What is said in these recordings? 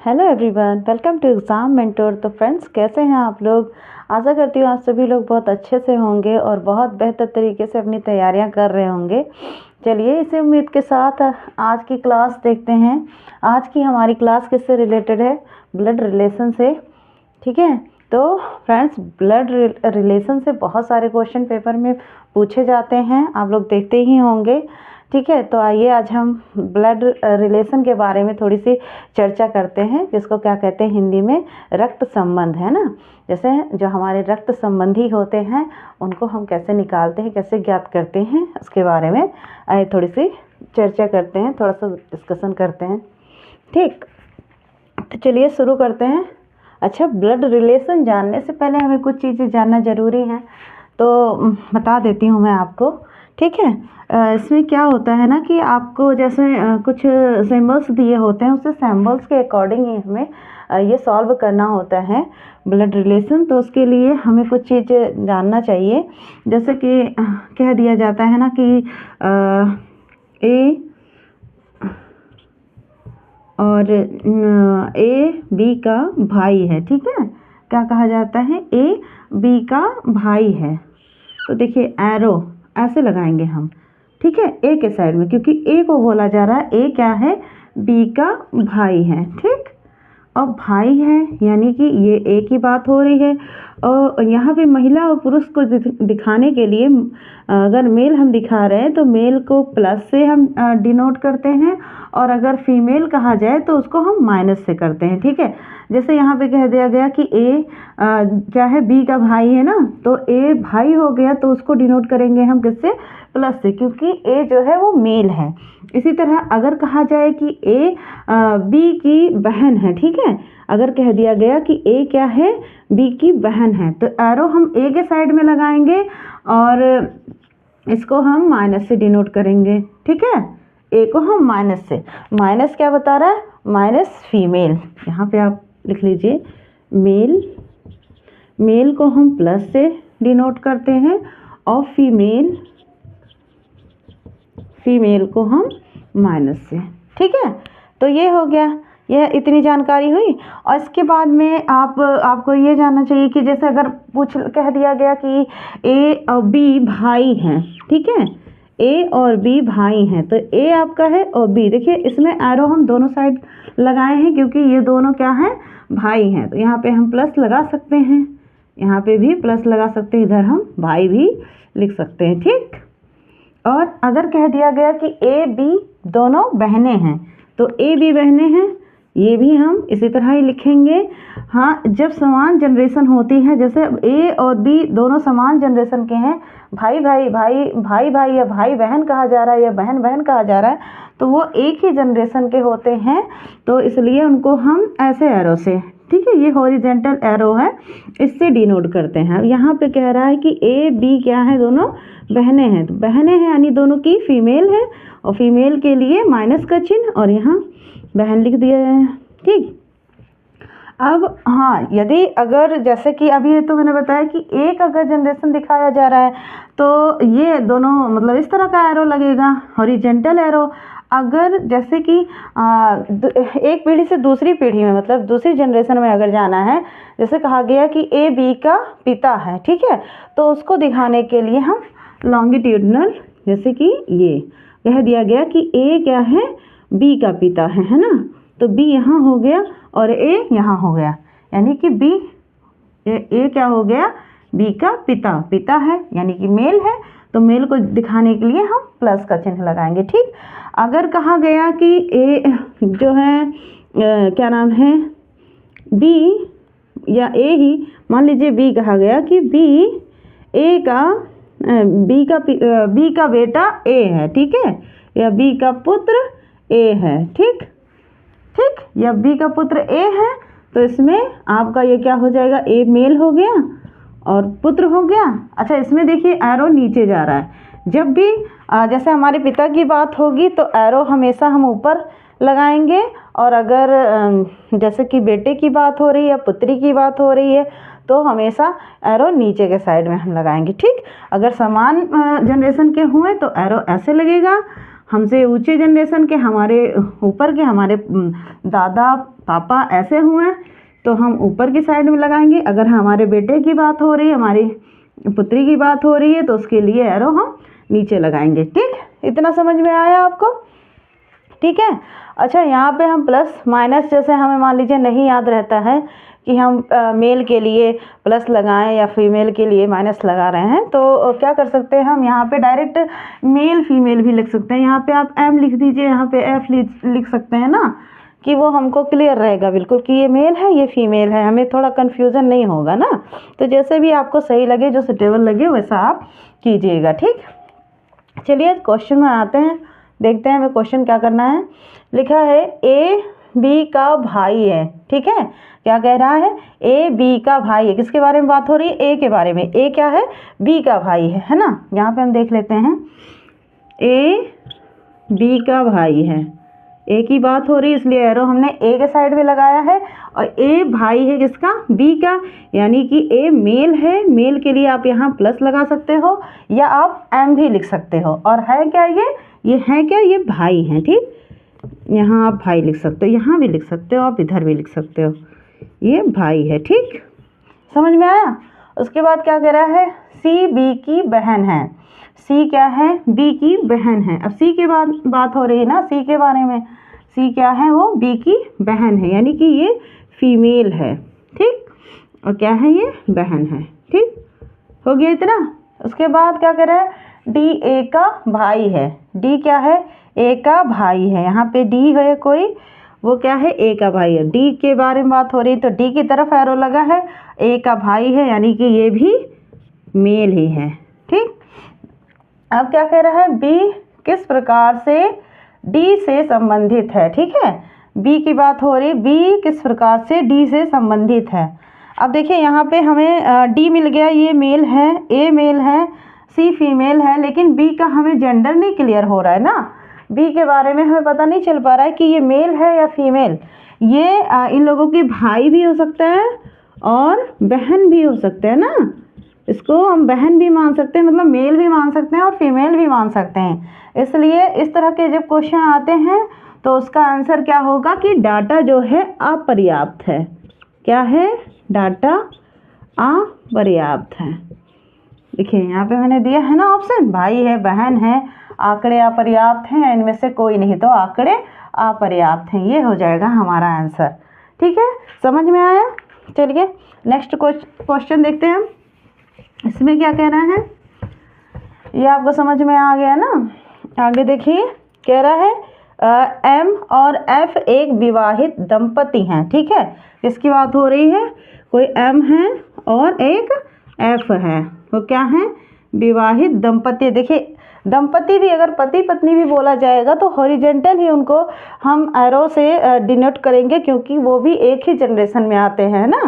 Hello everyone, welcome to exam mentor. तो friends, कैसे हैं आप लोग। आशा करती हूँ आप सभी लोग बहुत अच्छे से होंगे और बहुत बेहतर तरीके से अपनी तैयारियां कर रहे होंगे। चलिए, इसी उम्मीद के साथ आज की क्लास देखते हैं। आज की हमारी क्लास किससे रिलेटेड है? ब्लड रिलेशन से। ठीक है, तो फ्रेंड्स, ब्लड रिलेशन से बहुत सारे क्वेश्चन पेपर में पूछे जाते हैं, आप लोग देखते ही होंगे। ठीक है, तो आइए आज हम ब्लड रिलेशन के बारे में थोड़ी सी चर्चा करते हैं, जिसको क्या कहते हैं हिंदी में, रक्त संबंध, है ना। जैसे जो हमारे रक्त संबंधी होते हैं उनको हम कैसे निकालते हैं, कैसे ज्ञात करते हैं, उसके बारे में आइए थोड़ी सी चर्चा करते हैं, थोड़ा सा डिस्कशन करते हैं। ठीक, तो चलिए शुरू करते हैं। अच्छा, ब्लड रिलेशन जानने से पहले हमें कुछ चीज़ें जानना ज़रूरी है, तो बता देती हूँ मैं आपको। ठीक है, इसमें क्या होता है ना कि आपको जैसे कुछ सिंबल्स दिए होते हैं, उसे सिंबल्स के अकॉर्डिंग ही हमें ये सॉल्व करना होता है ब्लड रिलेशन। तो उसके लिए हमें कुछ चीज़ें जानना चाहिए। जैसे कि कह दिया जाता है ना कि ए और ए बी का भाई है। ठीक है, क्या कहा जाता है? ए बी का भाई है। तो देखिए, एरो ऐसे लगाएंगे हम। ठीक है, ए के साइड में, क्योंकि ए को बोला जा रहा है, ए क्या है? बी का भाई है। ठीक, और भाई है यानी कि ये ए की बात हो रही है। और यहाँ पे महिला और पुरुष को दिखाने के लिए अगर मेल हम दिखा रहे हैं तो मेल को प्लस से हम डिनोट करते हैं, और अगर फीमेल कहा जाए तो उसको हम माइनस से करते हैं। ठीक है, जैसे यहाँ पे कह दिया गया कि ए क्या है? बी का भाई है ना, तो ए भाई हो गया, तो उसको डिनोट करेंगे हम किससे? प्लस से, क्योंकि ए जो है वो मेल है। इसी तरह अगर कहा जाए कि ए बी की बहन है, ठीक है, अगर कह दिया गया कि ए क्या है? बी की बहन है, तो एरो हम ए के साइड में लगाएंगे और इसको हम माइनस से डिनोट करेंगे। ठीक है, ए को हम माइनस से, माइनस क्या बता रहा है? Minus female. यहाँ पे आप लिख लीजिए, मेल, मेल को हम प्लस से डिनोट करते हैं और फीमेल, फीमेल को हम माइनस से। ठीक है, तो ये हो गया, यह इतनी जानकारी हुई। और इसके बाद में आपको ये जानना चाहिए कि जैसे अगर कह दिया गया कि ए और बी भाई हैं। ठीक है, ए और बी भाई हैं, तो ए आपका है और बी, देखिए इसमें एरो हम दोनों साइड लगाए हैं क्योंकि ये दोनों क्या हैं? भाई हैं। तो यहाँ पे हम प्लस लगा सकते हैं, यहाँ पे भी प्लस लगा सकते हैं, इधर हम भाई भी लिख सकते हैं। ठीक, और अगर कह दिया गया कि ए बी दोनों बहनें हैं, तो ए बी बहनें हैं, ये भी हम इसी तरह ही लिखेंगे। हाँ, जब समान जनरेशन होती है, जैसे ए और बी दोनों समान जनरेशन के हैं, भाई भाई भाई भाई भाई या भाई बहन कहा जा रहा है या बहन बहन कहा जा रहा है, तो वो एक ही जनरेशन के होते हैं, तो इसलिए उनको हम ऐसे एरो से, ठीक है, ये हॉरिजेंटल एरो है, इससे डिनोट करते हैं। अब यहाँ पे कह रहा है कि ए बी क्या है? दोनों बहनें हैं, तो बहनें हैं यानी दोनों की फीमेल है, और फीमेल के लिए माइनस का चिन्ह और यहाँ बहन लिख दिया है। ठीक, अब हाँ, यदि अगर जैसे कि अभी तो मैंने बताया कि एक अगर जनरेशन दिखाया जा रहा है तो ये दोनों मतलब इस तरह का एरो लगेगा, हॉरिजेंटल एरो। अगर जैसे कि एक पीढ़ी से दूसरी पीढ़ी में, मतलब दूसरी जनरेशन में अगर जाना है, जैसे कहा गया कि ए बी का पिता है, ठीक है, तो उसको दिखाने के लिए हम लॉन्गिट्यूडनल, जैसे कि ये कह दिया गया कि ए क्या है? बी का पिता है ना, तो बी यहाँ हो गया और ए यहाँ हो गया, यानी कि बी, ए क्या हो गया? बी का पिता, पिता है यानी कि मेल है, तो मेल को दिखाने के लिए हम प्लस का चिन्ह लगाएंगे। ठीक, अगर कहा गया कि ए जो है क्या नाम है? बी या ए ही, मान लीजिए बी कहा गया कि बी ए का बी का बेटा ए है, ठीक है, या बी का पुत्र ए है। ठीक, ठीक, या बी का पुत्र ए है, तो इसमें आपका ये क्या हो जाएगा? ए मेल हो गया और पुत्र हो गया। अच्छा, इसमें देखिए एरो नीचे जा रहा है। जब भी जैसे हमारे पिता की बात होगी तो एरो हमेशा हम ऊपर लगाएंगे, और अगर जैसे कि बेटे की बात हो रही है या पुत्री की बात हो रही है तो हमेशा एरो नीचे के साइड में हम लगाएंगे। ठीक, अगर समान जनरेशन के हुए तो एरो ऐसे लगेगा। हमसे ऊंचे जनरेशन के, हमारे ऊपर के, हमारे दादा पापा ऐसे हुए हैं तो हम ऊपर की साइड में लगाएंगे। अगर हमारे बेटे की बात हो रही है, हमारी पुत्री की बात हो रही है, तो उसके लिए एरो हम नीचे लगाएंगे। ठीक, इतना समझ में आया आपको? ठीक है। अच्छा, यहाँ पे हम प्लस माइनस, जैसे हमें मान लीजिए नहीं याद रहता है कि हम मेल के लिए प्लस लगाएं या फीमेल के लिए माइनस लगा रहे हैं, तो क्या कर सकते हैं हम यहाँ पे डायरेक्ट मेल फीमेल भी लिख सकते हैं। यहाँ पे आप एम लिख दीजिए, यहाँ पे एफ लिख सकते हैं ना, कि वो हमको क्लियर रहेगा बिल्कुल कि ये मेल है ये फीमेल है, हमें थोड़ा कन्फ्यूज़न नहीं होगा ना। तो जैसे भी आपको सही लगे, जो सुटेबल लगे, वैसा आप कीजिएगा। ठीक, चलिए क्वेश्चन में आते हैं, देखते हैं हमें क्वेश्चन क्या करना है। लिखा है ए बी का भाई है। ठीक है, क्या कह रहा है? ए बी का भाई है। किसके बारे में बात हो रही है? ए के बारे में। ए क्या है? बी का भाई है ना। यहाँ पे हम देख लेते हैं, ए बी का भाई है, ए की बात हो रही है, इसलिए एरो हमने ए के साइड में लगाया है। और ए भाई है किसका? बी का, यानी कि ए मेल है। मेल के लिए आप यहाँ प्लस लगा सकते हो या आप एम भी लिख सकते हो। और है क्या ये है क्या? ये भाई हैं। ठीक, यहाँ आप भाई लिख सकते हो, यहाँ भी लिख सकते हो, आप इधर भी लिख सकते हो, ये भाई है। ठीक, समझ में आया? उसके बाद क्या कह रहा है? सी बी की बहन है। सी क्या है? बी की बहन है। अब सी के बाद बात हो रही है ना, सी के बारे में। सी क्या है? वो बी की बहन है, यानी कि ये फीमेल है। ठीक, और क्या है? ये बहन है। ठीक, हो गया इतना। उसके बाद क्या कह रहा है? डी ए का भाई है। डी क्या है? ए का भाई है। यहाँ पे डी है कोई, वो क्या है? ए का भाई है। डी के बारे में बात हो रही है तो डी की तरफ एरो लगा है। ए का भाई है, यानी कि ये भी मेल ही है। ठीक, अब क्या कह रहा है? बी किस प्रकार से डी से संबंधित है। ठीक है, बी की बात हो रही, बी किस प्रकार से डी से संबंधित है। अब देखिए यहाँ पे हमें डी मिल गया, ये मेल है, ए मेल है, सी फीमेल है, लेकिन बी का हमें जेंडर नहीं क्लियर हो रहा है ना। बी के बारे में हमें पता नहीं चल पा रहा है कि ये मेल है या फीमेल। ये इन लोगों के भाई भी हो सकता है और बहन भी हो सकते हैं ना। इसको हम बहन भी मान सकते हैं, मतलब मेल भी मान सकते हैं और फीमेल भी मान सकते हैं। इसलिए इस तरह के जब क्वेश्चन आते हैं तो उसका आंसर क्या होगा कि डाटा जो है अपर्याप्त है। क्या है? डाटा अपर्याप्त है। देखिए यहाँ पे मैंने दिया है ना ऑप्शन, भाई है, बहन है, आंकड़े अपर्याप्त हैं, इनमें से कोई नहीं, तो आंकड़े अपर्याप्त हैं। ये हो जाएगा हमारा आंसर। ठीक है, समझ में आया? चलिए नेक्स्ट क्वेश्चन देखते हैं हम। इसमें क्या कह रहा है? ये आपको समझ में आ गया ना। आगे देखिए, कह रहा है एम और एफ एक विवाहित दंपति हैं। ठीक है, किसकी बात हो रही है? कोई एम है और एक एफ है, वो क्या है? विवाहित दंपति। देखिए दंपति भी अगर पति पत्नी भी बोला जाएगा तो हॉरिजेंटल ही उनको हम एरो से डिनोट करेंगे, क्योंकि वो भी एक ही जनरेशन में आते हैं ना।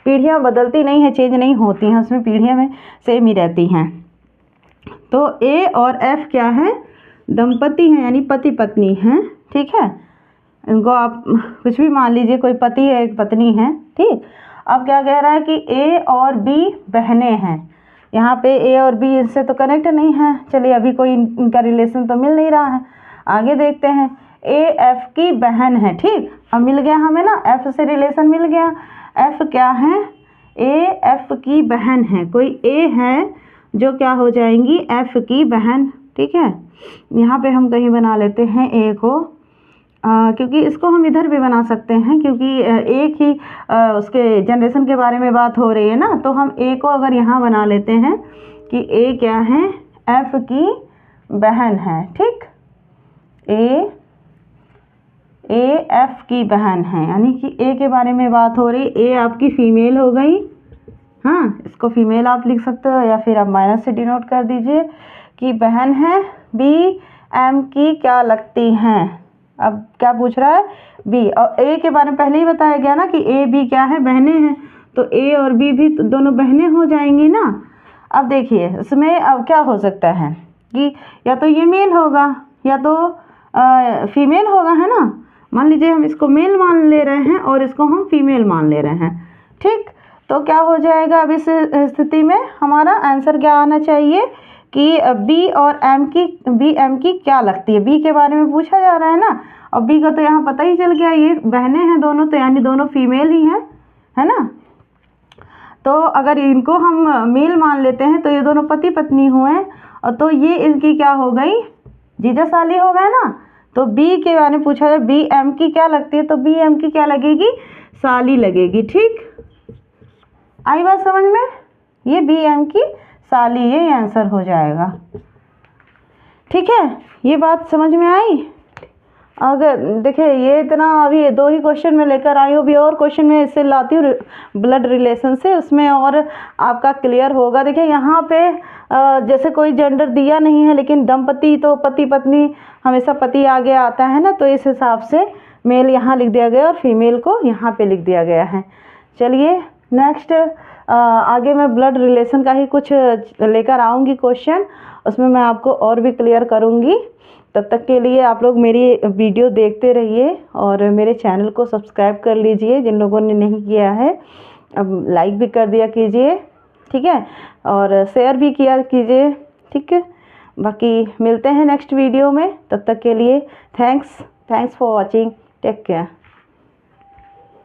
पीढ़ियाँ बदलती नहीं है, चेंज नहीं होती हैं, उसमें पीढ़ियाँ में सेम ही रहती हैं। तो ए और एफ क्या है? दंपति हैं, यानी पति पत्नी हैं। ठीक है, इनको आप कुछ भी मान लीजिए, कोई पति है एक पत्नी है। ठीक, अब क्या कह रहा है कि ए और बी बहनें हैं। यहाँ पे ए और बी इससे तो कनेक्ट नहीं है, चलिए अभी कोई इनका रिलेशन तो मिल नहीं रहा है। आगे देखते हैं, ए एफ की बहन है। ठीक, अब मिल गया हमें ना, एफ से रिलेशन मिल गया। एफ क्या है? ए एफ की बहन है। कोई ए है जो क्या हो जाएंगी? एफ की बहन। ठीक है, यहाँ पे हम कहीं बना लेते हैं ए को, क्योंकि इसको हम इधर भी बना सकते हैं, क्योंकि एक ही उसके जनरेशन के बारे में बात हो रही है ना। तो हम ए को अगर यहाँ बना लेते हैं कि ए क्या है? एफ की बहन है। ठीक, ए एफ की बहन है, यानी कि ए के बारे में बात हो रही। ए आपकी फीमेल हो गई। हाँ, इसको फीमेल आप लिख सकते हो या फिर आप माइनस से डिनोट कर दीजिए कि बहन है। बी एम की क्या लगती हैं? अब क्या पूछ रहा है? बी। और ए के बारे में पहले ही बताया गया ना कि ए बी क्या है? बहनें हैं, तो ए और बी भी तो दोनों बहनें हो जाएंगी ना। अब देखिए इसमें अब क्या हो सकता है कि या तो ये मेल होगा या तो फीमेल होगा, है ना। मान लीजिए हम इसको मेल मान ले रहे हैं और इसको हम फीमेल मान ले रहे हैं। ठीक, तो क्या हो जाएगा अब इस स्थिति में? हमारा आंसर क्या आना चाहिए कि बी और एम की क्या लगती है। बी के बारे में पूछा जा रहा है ना, और बी का तो यहाँ पता ही चल गया, ये बहनें हैं दोनों, तो यानी दोनों फीमेल ही हैं, है ना। तो अगर इनको हम मेल मान लेते हैं तो ये दोनों पति पत्नी हुए, और तो ये इनकी क्या हो गई, जीजा साली हो गए ना। तो बी के बारे में पूछा जाए बी एम की क्या लगती है, तो बी एम की क्या लगेगी, साली लगेगी। ठीक, आई बात समझ में, ये बी एम की साली, ये आंसर हो जाएगा। ठीक है, ये बात समझ में आई। अगर देखिए ये इतना अभी 2 ही क्वेश्चन में लेकर आई हूँ, अभी और क्वेश्चन में इससे लाती हूँ ब्लड रिलेशन से, उसमें और आपका क्लियर होगा। देखिए यहाँ पे जैसे कोई जेंडर दिया नहीं है, लेकिन दंपति तो पति पत्नी हमेशा पति आगे आता है ना, तो इस हिसाब से मेल यहाँ लिख दिया गया और फीमेल को यहाँ पे लिख दिया गया है। चलिए नेक्स्ट आगे मैं ब्लड रिलेशन का ही कुछ लेकर आऊँगी क्वेश्चन, उसमें मैं आपको और भी क्लियर करूँगी। तब तक के लिए आप लोग मेरी वीडियो देखते रहिए और मेरे चैनल को सब्सक्राइब कर लीजिए जिन लोगों ने नहीं किया है, अब लाइक भी कर दिया कीजिए, ठीक है, और शेयर भी किया कीजिए, ठीक है। बाकी मिलते हैं नेक्स्ट वीडियो में, तब तक के लिए thanks for watching, take care.